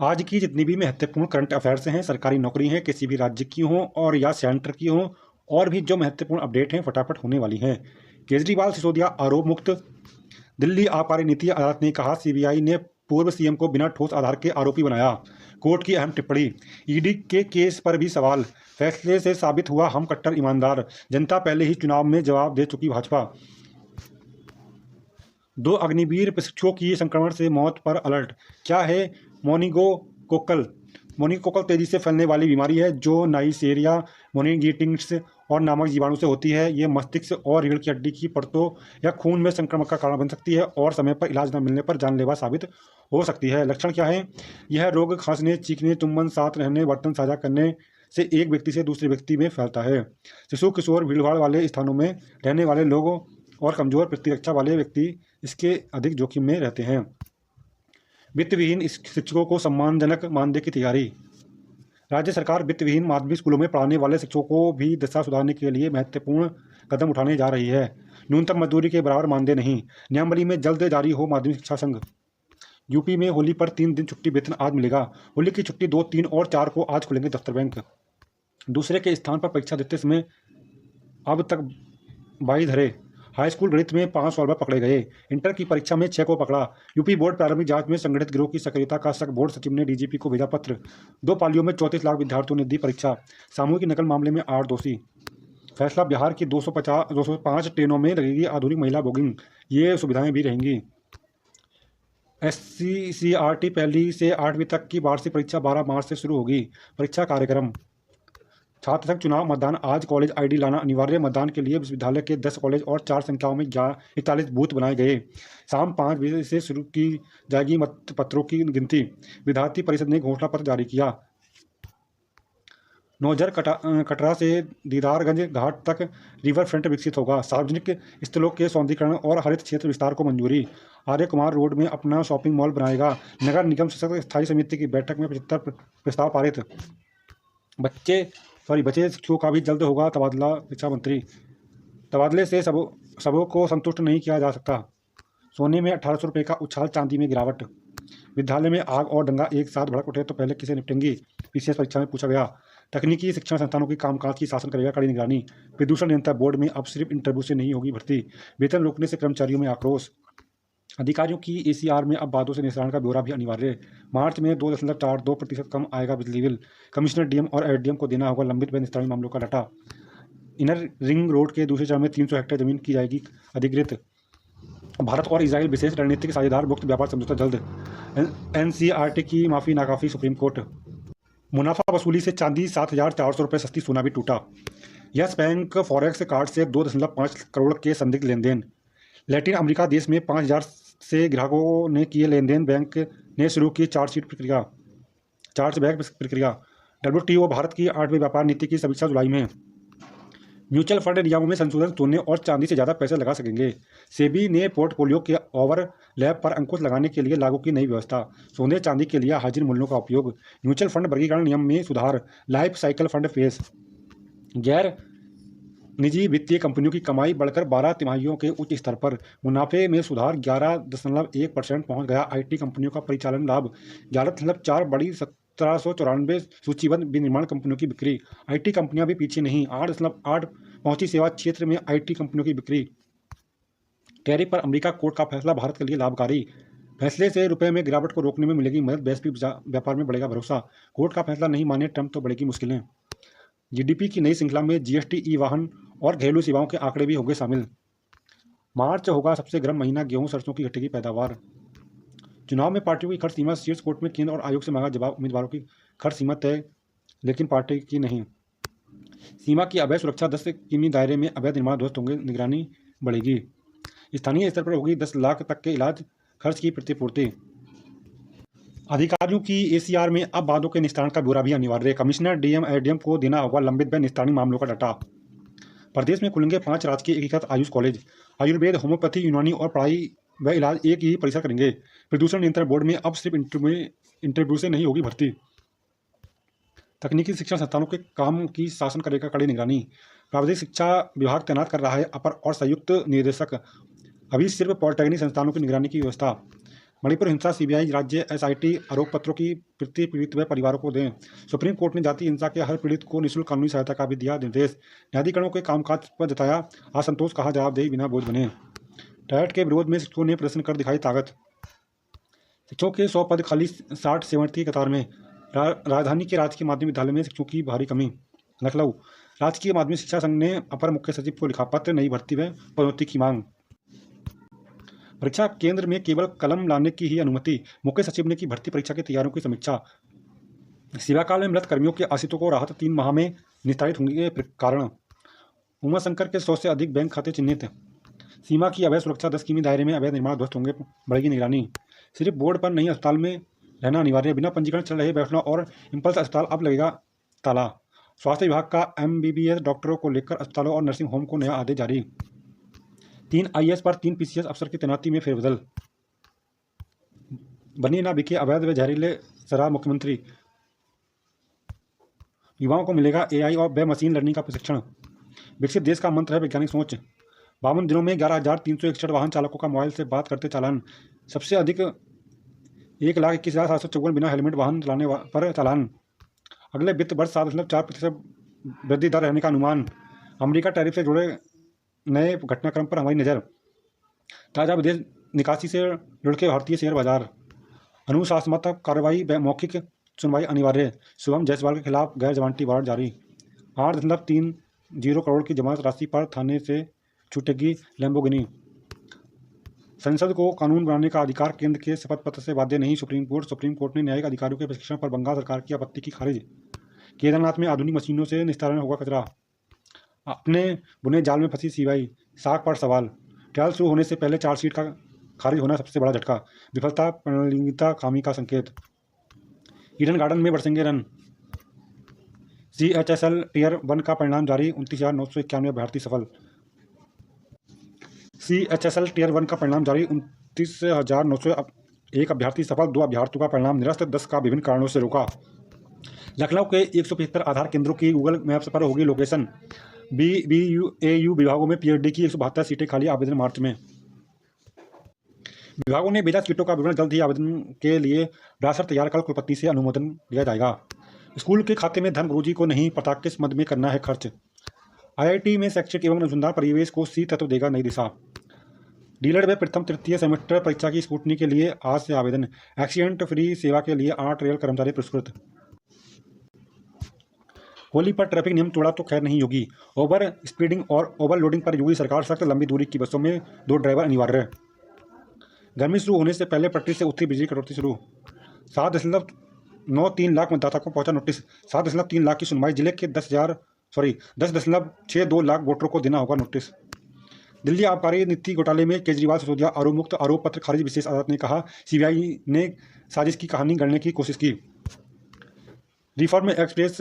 आज की जितनी भी महत्वपूर्ण करंट अफेयर्स हैं, सरकारी नौकरी हैं, किसी भी राज्य की हों और या सेंटर की हों, और भी जो महत्वपूर्ण अपडेट हैं फटाफट होने वाली हैं। केजरीवाल सिसोदिया आरोप मुक्त। दिल्ली आबकारी नीति अदालत ने कहा सीबीआई ने पूर्व सीएम को बिना ठोस आधार के आरोपी बनाया। कोर्ट की अहम टिप्पणी। ईडी के केस पर भी सवाल। फैसले से साबित हुआ हम कट्टर ईमानदार। जनता पहले ही चुनाव में जवाब दे चुकी भाजपा। 2 अग्निवीर प्रशिक्षुओं की संक्रमण से मौत पर अलर्ट। क्या है मोनिगोकोकल? मोनिगोकोकल तेजी से फैलने वाली बीमारी है जो नाइसेरिया मोनिंगिटिस और नामक जीवाणु से होती है। ये मस्तिष्क और रीढ़ की हड्डी की परतों या खून में संक्रमण का कारण बन सकती है और समय पर इलाज न मिलने पर जानलेवा साबित हो सकती है। लक्षण क्या है? यह रोग खांसने, चीखने, चुंबन, साथ रहने, बर्तन साझा करने से एक व्यक्ति से दूसरे व्यक्ति में फैलता है। शिशु, किशोर, भीड़भाड़ वाले स्थानों में रहने वाले लोगों और कमजोर प्रतिरक्षा वाले व्यक्ति इसके अधिक जोखिम में रहते हैं। वित्त विहीन शिक्षकों को सम्मानजनक मानदेय की तैयारी। राज्य सरकार वित्त विहीन माध्यमिक स्कूलों में पढ़ाने वाले शिक्षकों को भी दशा सुधारने के लिए महत्वपूर्ण कदम उठाने जा रही है। न्यूनतम मजदूरी के बराबर मानदेय नहीं। नियमावली में जल्द जारी हो माध्यमिक शिक्षा संघ। यूपी में होली पर 3 दिन छुट्टी वेतन आज मिलेगा। होली की छुट्टी 2, 3 और 4 को आज खुलेंगे दफ्तर बैंक। दूसरे के स्थान पर परीक्षा देते समय अब तक 22 धरे। हाई स्कूल गणित में 5 सवाल पकड़े गए। इंटर की परीक्षा में 6 को पकड़ा। यूपी बोर्ड प्रारंभिक जांच में संगठित गिरोह की सक्रियता का शक। बोर्ड सचिव ने डीजीपी को भेजा पत्र। 2 पालियों में 34 लाख विद्यार्थियों ने दी परीक्षा। सामूहिक नकल मामले में 8 दोषी। फैसला। बिहार की 205 ट्रेनों में लगेगी आधुनिक महिला बोगिंग। ये सुविधाएं भी रहेंगी। SCCRT पहली से 8वीं तक की वार्षिक परीक्षा 12 मार्च से शुरू होगी। परीक्षा कार्यक्रम। छात्र संघ चुनाव मतदान आज। कॉलेज आईडी लाना अनिवार्य। मतदान के लिए विश्वविद्यालय के 10 कॉलेज और 4 संख्याओं में 41 बूथ बनाए गए। शाम 5 बजे से शुरू की जाएगी मतपत्रों की गिनती। विद्यार्थी परिषद ने घोषणा पत्र जारी किया। नौजर कटरा से दीदारगंज घाट तक रिवर फ्रंट विकसित होगा। सार्वजनिक स्थलों के सौंदर्यीकरण और हरित क्षेत्र विस्तार को मंजूरी। आर्य कुमार रोड में अपना शॉपिंग मॉल बनाएगा। नगर निगम सशक्त स्थायी समिति की बैठक में 75 प्रस्ताव पारित। बचे शिक्षकों का भी जल्द होगा तबादला। शिक्षा मंत्री। तबादले से सबों को संतुष्ट नहीं किया जा सकता। सोने में 1800 रुपये का उछाल, चांदी में गिरावट। विद्यालय में आग और दंगा एक साथ भड़क उठे तो पहले किसे निपटेंगी? पीसीएस परीक्षा में पूछा गया। तकनीकी शिक्षण संस्थानों की कामकाज की शासन करेगा कड़ी निगरानी। प्रदूषण नियंत्रण बोर्ड में अब सिर्फ इंटरव्यू से नहीं होगी भर्ती। वेतन रोकने से कर्मचारियों में आक्रोश। अधिकारियों की एसीआर में अब बादों से निस्तारण का ब्यौरा भी अनिवार्य। मार्च में 2.42% कम आएगा बिजली बिल। कमिश्नर डीएम और एसडीएम को देना होगा लंबित व निस्तारण मामलों का डाटा। इनर रिंग रोड के दूसरे चरण में 300 हेक्टेयर जमीन की जाएगी अधिकृत। भारत और इजराइल विशेष रणनीतिक साझेदार। मुक्त व्यापार समझौता जल्द। एनसीईआरटी की माफी नाकाफी। Supreme court. मुनाफा वसूली से चांदी 7,400 रुपये सस्ती, सोना भी टूटा। यस बैंक फॉरेक्स कार्ड से 2.5 करोड़ के संदिग्ध लेन देन। लैटिन अमेरिका देश में 5,000 से ग्राहकों ने किए लेन देन। बैंक ने शुरू की चार्जबैक प्रक्रिया। WTO भारत की 8वीं व्यापार नीति की समीक्षा जुलाई में। म्यूचुअल फंड नियमों में संशोधन। सोने और चांदी से ज़्यादा पैसे लगा सकेंगे। सेबी ने पोर्टफोलियो के ओवरलैप पर अंकुश लगाने के लिए लागू की नई व्यवस्था। सोने चांदी के लिए हाजिर मूल्यों का उपयोग। म्यूचुअल फंड वर्गीकरण नियम में सुधार। Life cycle fund face. गैर निजी वित्तीय कंपनियों की कमाई बढ़कर 12 तिमाहियों के उच्च स्तर पर। मुनाफे में सुधार 11.1% पहुंच गया। आईटी कंपनियों का परिचालन लाभ 11.4 बढ़ी। 1794 सूचीबद्ध विनिर्माण कंपनियों की बिक्री। आईटी कंपनियां भी पीछे नहीं। 8.8 पहुंची सेवा क्षेत्र में आईटी कंपनियों की बिक्री। टैरिफ पर अमेरिका कोर्ट का फैसला भारत के लिए लाभकारी। फैसले से रुपए में गिरावट को रोकने में मिलेगी मदद। वैश्विक व्यापार में बढ़ेगा भरोसा। कोर्ट का फैसला नहीं माने ट्रंप तो बढ़ेगी मुश्किलें। जीडीपी की नई श्रृंखला में जीएसटी, ई वाहन और घरेलू सेवाओं के आंकड़े भी होंगे शामिल। मार्च होगा सबसे गर्म महीना। गेहूं सरसों की घटेगी पैदावार। चुनाव में पार्टियों की खर्च सीमा। शीर्ष कोर्ट में केंद्र और आयोग से मांगा जवाब। उम्मीदवारों की खर्च सीमा तय लेकिन पार्टी की नहीं। सीमा की अवैध सुरक्षा। 10 किमी दायरे में अवैध निर्माण ध्वस्त होंगे। निगरानी बढ़ेगी। स्थानीय स्तर पर होगी 10 लाख तक के इलाज खर्च की प्रतिपूर्ति। अधिकारियों की एसीआर में अब वादों के निस्तारण का ब्यौरा भी अनिवार्य। कमिश्नर डीएम एसडीएम को देना होगा लंबित व निस्तारण मामलों का डाटा। प्रदेश में खुलेंगे 5 राजकीय एकीकृत आयुष कॉलेज। आयुर्वेद, होम्योपैथी, यूनानी और पढ़ाई व इलाज एक ही परिसर करेंगे। प्रदूषण नियंत्रण बोर्ड में अब सिर्फ इंटरव्यू से नहीं होगी भर्ती। तकनीकी शिक्षण संस्थानों के काम की शासन करेगा कड़ी निगरानी। प्राविधिक शिक्षा विभाग तैनात कर रहा है अपर और संयुक्त निदेशक। अभी सिर्फ पॉलिटेक्निक संस्थानों की निगरानी की व्यवस्था। मणिपुर हिंसा सीबीआई राज्य एसआईटी आरोप पत्रों की प्रति पीड़ित व परिवारों को दें। सुप्रीम कोर्ट ने जाति हिंसा के हर पीड़ित को निःशुल्क कानूनी सहायता का भी दिया निर्देश। न्यायाधिकरणों के कामकाज पर जताया असंतोष, कहा जवाबदेही बिना बोझ बने। टेट के विरोध में शिक्षकों ने प्रदर्शन कर दिखाई ताकत। शिक्षकों के 100 पद खाली, 60 सेवार्थी कतार में। राजधानी के राजकीय माध्यमिक विद्यालय में शिक्षकों की भारी कमी। लखनऊ राजकीय माध्यमिक शिक्षा संघ ने अपर मुख्य सचिव को लिखा पत्र, नई भर्ती व पदोन्नति की मांग। परीक्षा केंद्र में केवल कलम लाने की ही अनुमति। मुख्य सचिव ने की भर्ती परीक्षा की तैयारियों की समीक्षा। सेवाकाल में मृत कर्मियों के आश्रितों को राहत, 3 माह में निस्तारित होंगे कारण। उमा शंकर के 100 से अधिक बैंक खाते चिन्हित। सीमा की अवैध सुरक्षा, 10 किमी दायरे में अवैध निर्माण ध्वस्त होंगे, बढ़ेगी निगरानी। सिर्फ बोर्ड पर नहीं, अस्पताल में रहना अनिवार्य। बिना पंजीकरण चल रहे बैठना और इम्पल्स अस्पताल अब लगेगा ताला। स्वास्थ्य विभाग का MBBS डॉक्टरों को लेकर अस्पतालों और नर्सिंग होम को नया आदेश जारी। 3 IAS पर 3 PCS अफसर की तैनाती में फेरबदल। बनी ना बिके अवैध व जहरीले शराब, मुख्यमंत्री। युवाओं को मिलेगा AI और व मशीन लर्निंग का प्रशिक्षण। विकसित देश का मंत्र है वैज्ञानिक सोच। 52 दिनों में 11,361 वाहन चालकों का मोबाइल से बात करते चालान। सबसे अधिक 1,21,754 बिना हेलमेट वाहन चलाने पर चालान। अगले वित्त वर्ष 7.4% वृद्धि दर रहने का अनुमान। अमेरिका टैरिफ से जुड़े नए घटनाक्रम पर हमारी नज़र। ताज़ा विदेश निकासी से लुढ़के भारतीय शेयर बाजार। अनुशासनात्मक कार्रवाई व मौखिक सुनवाई अनिवार्य। शुभम जायसवाल के खिलाफ गैर जमानती वारंट जारी। 8.30 करोड़ की जमानत राशि पर थाने से छूटेगी लैम्बोर्गिनी। संसद को कानून बनाने का अधिकार, केंद्र के शपथ पत्र से बाध्य नहीं सुप्रीम कोर्ट ने न्यायिक अधिकारियों के प्रशिक्षण पर बंगाल सरकार की आपत्ति की खारिज। केदारनाथ में आधुनिक मशीनों से निस्तारण होगा कचरा। अपने बुने जाल में फंसी सीबीआई, साख पर सवाल। ट्रायल शुरू होने से पहले चार्जशीट का खारिज होना सबसे बड़ा झटका। विफलता प्रणीता खामी का संकेत। ईडन गार्डन में बरसेंगे रन। CHSL टियर 1 का परिणाम जारी। 29,991 अभ्यर्थी सफल। CHSL टियर 1 का परिणाम जारी। 29,901 अभ्यर्थी सफल। 2 अभ्यर्थियों का परिणाम निरस्त, 10 का विभिन्न कारणों से रोका। लखनऊ के 175 आधार केंद्रों की गूगल मैप्स पर होगी लोकेशन। BBAU विभागों में PhD की 172 सीटें खाली, आवेदन मार्च में। विभागों ने भेजा सीटों का विवरण, जल्द ही आवेदन के लिए राशर तैयार कर कुलपति से अनुमोदन लिया जाएगा। स्कूल के खाते में धन, गुरुजी को नहीं पता किस मद में करना है खर्च। IIT में शैक्षिक एवं अनुसंधान परिवेश को C तत्व देगा नई दिशा। डीलर व प्रथम तृतीय सेमेस्टर परीक्षा की स्कूटनी के लिए आज से आवेदन। एक्सीडेंट फ्री सेवा के लिए 8 रेल कर्मचारी पुरस्कृत। होली पर ट्रैफिक नियम तोड़ा तो खैर नहीं होगी। ओवर स्पीडिंग और ओवरलोडिंग पर योगी सरकार सख्त, लंबी दूरी की बसों में 2 ड्राइवर अनिवार्य। गर्मी शुरू होने से पहले पटरी से उतरी बिजली कटौती शुरू। 7.93 लाख मतदाता को पहुंचा नोटिस। 7.3 लाख की सुनवाई। जिले के 10.62 लाख वोटरों को देना होगा नोटिस। दिल्ली आबकारी नीति घोटाले में केजरीवाल सिसोदिया आरोप मुक्त, आरोप पत्र खारिज। विशेष अदालत ने कहा सीबीआई ने साजिश की कहानी गढ़ने की कोशिश की। रिफॉर्म एक्सप्रेस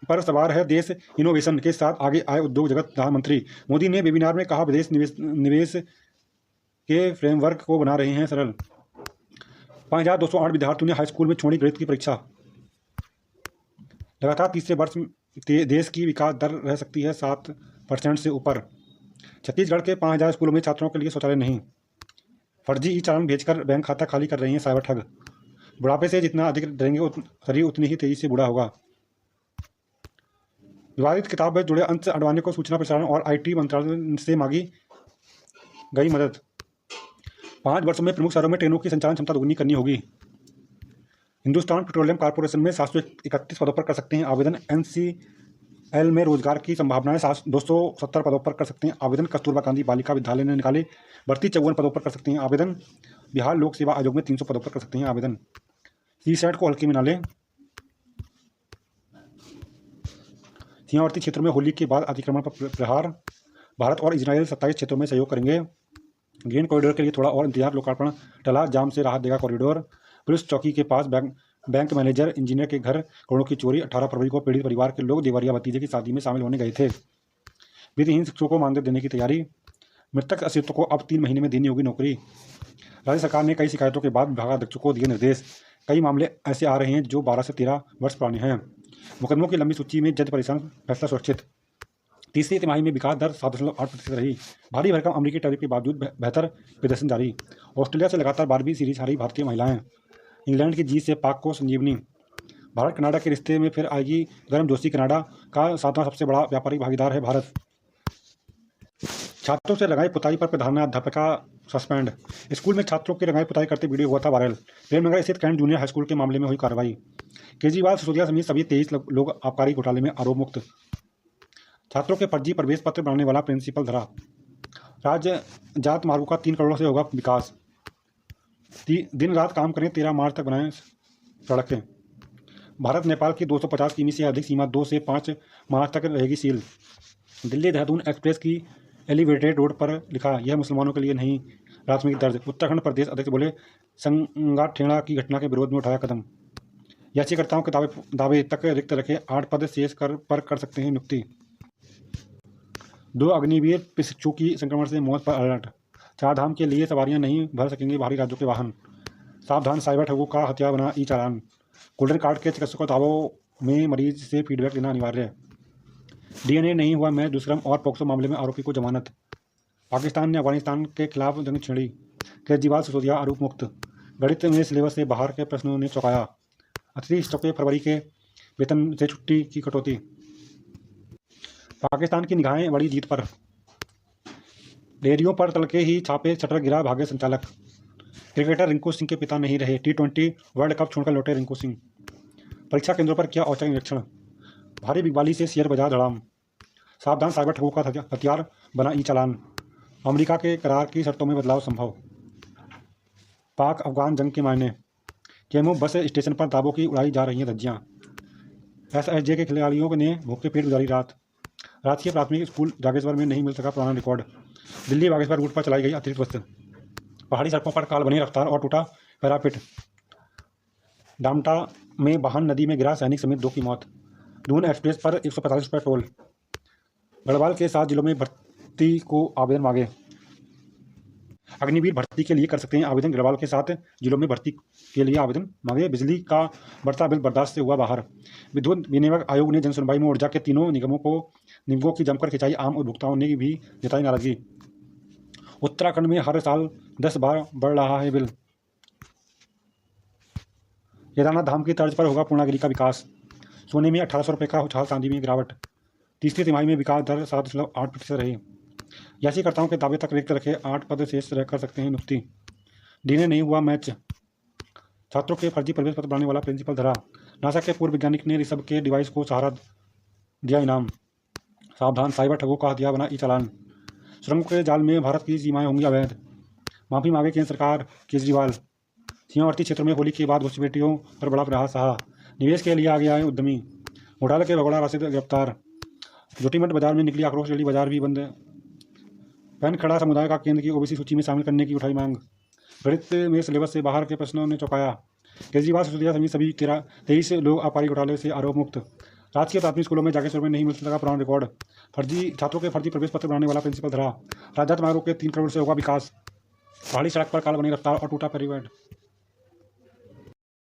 पर सवार है देश, इनोवेशन के साथ आगे आए उद्योग जगत। प्रधानमंत्री मोदी ने वेबिनार में कहा विदेश निवेश के फ्रेमवर्क को बना रहे हैं सरल। 5,208 विद्यार्थियों ने हाईस्कूल में छोड़ी गणित की परीक्षा। लगातार तीसरे वर्ष देश की विकास दर रह सकती है 7% से ऊपर। छत्तीसगढ़ के 5,000 स्कूलों में छात्रों के लिए शौचालय नहीं। फर्जी चालान भेजकर बैंक खाता खाली कर रहे हैं साइबर ठग। बुढ़ापे से जितना अधिक डरेंगे शरीर उतनी ही तेजी से बूढ़ा होगा। विवादित किताब में जुड़े अंश अडवाणी को सूचना प्रसारण और IT मंत्रालय से मांगी गई मदद। 5 वर्षों में प्रमुख शहरों में ट्रेनों की संचालन क्षमता दोगुनी करनी होगी। हिंदुस्तान पेट्रोलियम कॉर्पोरेशन में 731 पदों पर कर सकते हैं आवेदन। NCL में रोजगार की संभावनाएं। 270 पदों पर कर सकते हैं आवेदन। कस्तूरबा गांधी बालिका विद्यालय ने निकाले भर्ती। 54 पदों पर कर सकते हैं आवेदन। बिहार लोक सेवा आयोग में 300 पदों पर कर सकते हैं आवेदन। CSAT को हल्के में न लें। सीमावर्ती क्षेत्रों में होली के बाद अतिक्रमण पर प्रहार। भारत और इजरायल 27 क्षेत्रों में सहयोग करेंगे। ग्रीन कॉरिडोर के लिए थोड़ा और इंतजार, लोकार्पण टला, जाम से राहत देगा कॉरिडोर। पुलिस चौकी के पास बैंक मैनेजर इंजीनियर के घर करोड़ों की चोरी। 18 फरवरी को पीड़ित परिवार के लोग देवरिया भतीजे की शादी में शामिल होने गए थे। विधिहीन शिक्षकों को मानदेय देने की तैयारी। मृतक आश्रितों को अब 3 महीने में देनी होगी नौकरी। राज्य सरकार ने कई शिकायतों के बाद विभागाध्यक्षों को दिए निर्देश। कई मामले ऐसे आ रहे हैं जो 12 से 13 वर्ष पुराने हैं। मुकदमों की लंबी सूची में जज परेशान, फैसला सुरक्षित। तीसरी तिमाही में विकास दर 7.8% रही। भारी भरकम अमेरिकी टैरिफ के बावजूद बेहतर प्रदर्शन जारी। ऑस्ट्रेलिया से लगातार 12वीं सीरीज हारी भारतीय महिलाएं। इंग्लैंड की जीत से पाक को संजीवनी। भारत कनाडा के रिश्ते में फिर आएगी गर्मजोशी। कनाडा का 7वां सबसे बड़ा व्यापारिक भागीदार है भारत। छात्रों से रंगाई पुताई पर प्रधानाध्यापिका सस्पेंड। स्कूल में छात्रों की रंगाई पुताई करते वीडियो हुआ था वायरल। प्रेमनगर स्थित कैंट जूनियर हाई स्कूल के मामले में हुई कार्रवाई। केजरीवाल सिसोदिया समेत सभी 23 लोग आबकारी घोटाले में आरोप मुक्त। छात्रों के फर्जी प्रवेश पत्र बनाने वाला प्रिंसिपल धरा। राज्य जात मार्गों का 3 करोड़ से होगा विकास। दिन रात काम करें, 13 मार्च तक बनाएं सड़कें। भारत नेपाल की 250 किमी से अधिक सीमा 2 से 5 मार्च तक रहेगी सील। दिल्ली देहरादून एक्सप्रेस की एलिवेटेड रोड पर लिखा, यह मुसलमानों के लिए नहीं, प्राथमिक दर्ज। उत्तराखंड प्रदेश अध्यक्ष बोले, संगाठेड़ा की घटना के विरोध में उठाया कदम। याचिकाकर्ताओं के दावे तक रिक्त रखे, 8 पद शेष पर कर सकते हैं नियुक्ति। 2 अग्निवीर प्रशिक्षु की संक्रमण से मौत पर अलर्ट। 4 धाम के लिए सवारियां नहीं भर सकेंगे बाहरी राज्यों के वाहन। सावधान, साइबर ठगों का हथियार बना ई चालान। गोल्डन कार्ड के चिकित्सकों दावों में मरीज से फीडबैक लेना अनिवार्य। डीएनए नहीं हुआ मैच दुष्कर्म और पोक्सो मामले में आरोपी को जमानत। पाकिस्तान ने अफगानिस्तान के खिलाफ जंग छेड़ी। केजरीवाल सिसोदिया आरोप मुक्त। गणित में सिलेबस से बाहर के प्रश्नों ने चौंकाया। अतिरिक्त स्टॉक फरवरी के वेतन से छुट्टी की कटौती। पाकिस्तान की निगाहें बड़ी जीत पर। डेयरियों पर तड़के ही छापे, शटर गिरा, भागे संचालक। क्रिकेटर रिंकू सिंह के पिता नहीं रहे। T20 वर्ल्ड कप छोड़कर लौटे रिंकू सिंह। परीक्षा केंद्रों पर किया औचक निरीक्षण। भारी बिकवाली से शेयर बाजार धड़ाम। सावधान, साइबर ठगों का हथियार बना ई चालान। अमेरिका के करार की शर्तों में बदलाव संभव। पाक अफगान जंग के मायने। केमो बस स्टेशन पर दावों की उड़ाई जा रही हैं धज्जियां। SSJ के खिलाड़ियों ने भूखे पेट गुजारी रात। राजकीय प्राथमिक स्कूल जागेश्वर में नहीं मिल सका पुराना रिकॉर्ड। दिल्ली बागेश्वर रूट पर चलाई गई अतिरिक्त बस। पहाड़ी सड़कों पर काल बनी रफ्तार और टूटा पैरापिट। डामटा में वाहन नदी में गिरा, सैनिक समेत 2 की मौत। दून एक्सप्रेस पर 145 रुपये टोल। गढ़वाल के 7 जिलों में भर्ती को आवेदन मांगे। अग्निवीर भर्ती के लिए कर सकते हैं आवेदन। गढ़वाल के 7 जिलों में भर्ती के लिए आवेदन मांगे। बिजली का बढ़ता बिल बर्दाश्त से हुआ बाहर। विद्युत विनियामक आयोग ने जनसुनवाई में ऊर्जा के तीनों निगमों की जमकर खिंचाई। आम उपभोक्ताओं ने भी जताई नाराजगी। उत्तराखंड में हर साल 10 बार बढ़ रहा है बिल। केदारनाथ धाम की तर्ज पर होगा पूर्णागिरि का विकास। सोने में 1800 रुपये का उछाल, चांदी में गिरावट। तीसरी तिमाही में विकास दर 7.8% रही। याचिकाकर्ताओं के दावे तक रिक्त रखे, 8 पद शेष कर सकते हैं नियुक्ति। डीएनए नहीं हुआ मैच। छात्रों के फर्जी प्रवेश पत्र बनाने वाला प्रिंसिपल धरा। नासा के पूर्व वैज्ञानिक ने ऋषभ के डिवाइस को सहारा दिया इनाम। सावधान, साइबर ठगों का हथियार बना ई चालान। सुरंगों के जाल में भारत की सीमाएं होंगी अवैध। माफी मांगे केंद्र सरकार। केजरीवाल। सीमावर्ती क्षेत्रों में होली के बाद घुसपैठियों पर बड़ा प्रहार सहा। निवेश के लिए आगे आए उद्यमी। घोटाले के भगोड़ा राशिद गिरफ्तार। जोटीमठ बाजार में निकली आक्रोश रैली, बाजार भी बंद। पैन खड़ा समुदाय का केंद्र की ओबीसी सूची में शामिल करने की उठाई मांग। गणित में सिलेबस से बाहर के प्रश्नों ने चौंकाया। केजरीवाल सिसोदिया समेत सभी 23 लोग आबकारी घोटाले से आरोप मुक्त। राजकीय प्राथमिक स्कूलों में जागेश्वर में नहीं मिल सका पुराना रिकॉर्ड। छात्रों के फर्जी प्रवेश पत्र बनाने वाला प्रिंसिपल धरा। राज्य मार्गों के 3 करोड़ से होगा विकास। पहाड़ी सड़क पर काल बनी रफ्तार और टूटा परिवहन।